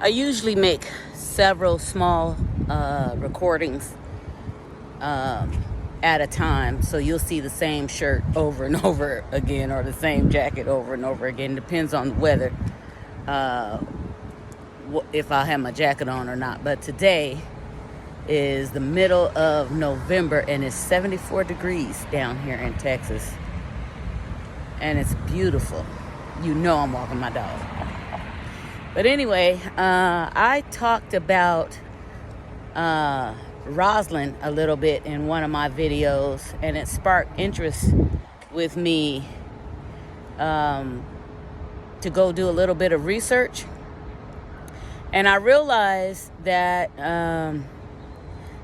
I usually make several small recordings at a time, so you'll see the same shirt over and over again, or the same jacket over and over again. Depends on the weather, if I have my jacket on or not. But today is the middle of November, and it's 74 degrees down here in Texas, and it's beautiful. You know I'm walking my dog. But anyway, I talked about Rosslyn a little bit in one of my videos, and it sparked interest with me to go do a little bit of research. And I realized that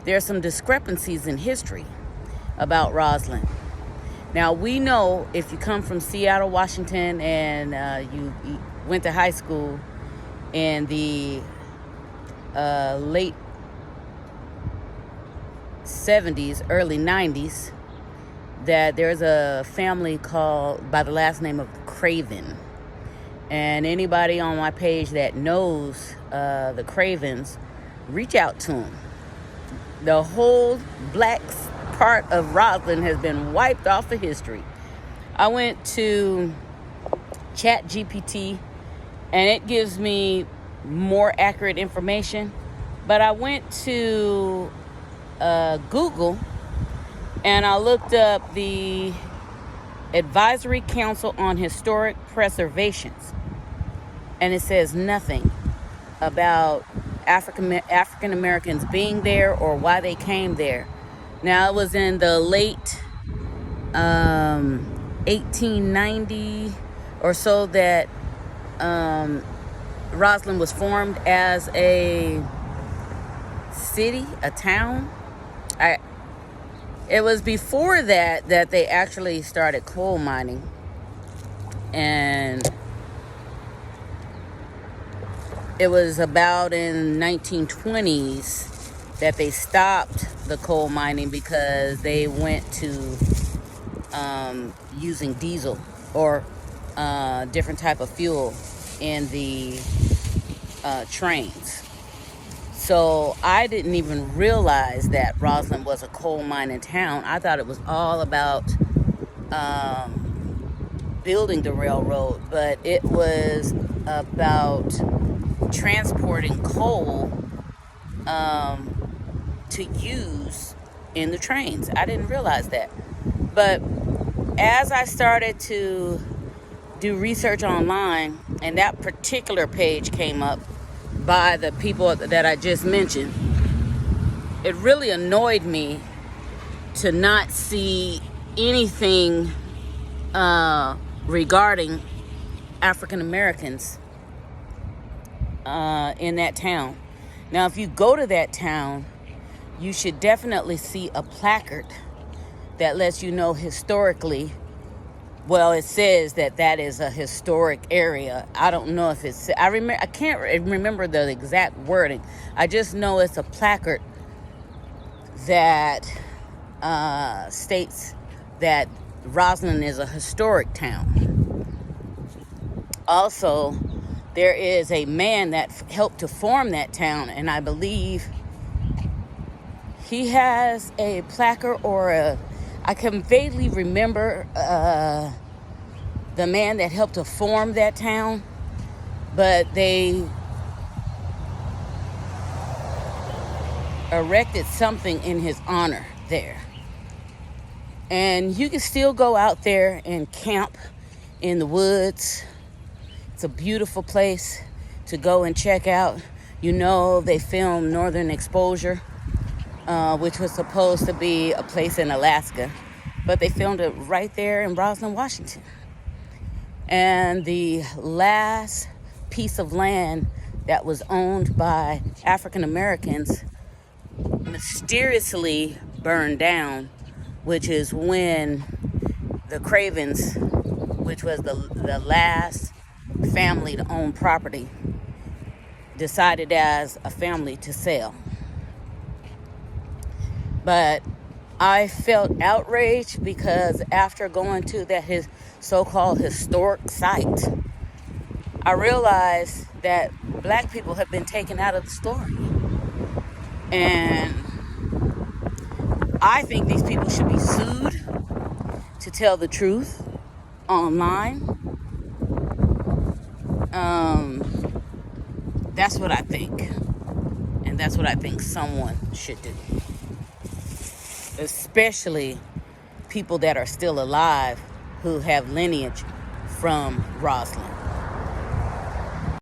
there are some discrepancies in history about Rosslyn. Now, we know if you come from Seattle, Washington, and you went to high school in the late 70s, early 90s, that there's a family called by the last name of Craven. And anybody on my page that knows the Cravens, reach out to them. The whole black part of Rosslyn has been wiped off of history. I went to ChatGPT, and it gives me more accurate information. But I went to Google, and I looked up the Advisory Council on Historic Preservations, and it says nothing about African Americans being there or why they came there. Now, it was in the late 1890 or so that Rosslyn was formed as a city, a town. It was before that they actually started coal mining, and it was about in 1920s that they stopped the coal mining because they went to using diesel or different type of fuel in the trains. So I didn't even realize that Rosslyn was a coal mining town. I thought it was all about building the railroad, but it was about transporting coal to use in the trains. I didn't realize that. But as I started to do research online, and that particular page came up by the people that I just mentioned, it really annoyed me to not see anything regarding African Americans in that town. Now, if you go to that town, you should definitely see a placard that lets you know historically. Well, it says that is a historic area. I don't know if it's, I can't remember the exact wording. I just know it's a placard that states that Rosslyn is a historic town. Also, there is a man that helped to form that town, and I believe he has a placard I can vaguely remember the man that helped to form that town, but they erected something in his honor there. And you can still go out there and camp in the woods. It's a beautiful place to go and check out. You know, they filmed Northern Exposure, which was supposed to be a place in Alaska, but they filmed it right there in Rosslyn, Washington. And the last piece of land that was owned by African Americans mysteriously burned down, which is when the Cravens, which was the last family to own property, decided as a family to sell. But I felt outraged because after going to that his so-called historic site, I realized that black people have been taken out of the story. And I think these people should be sued to tell the truth online. That's what I think. And that's what I think someone should do. Especially people that are still alive who have lineage from Roslyn.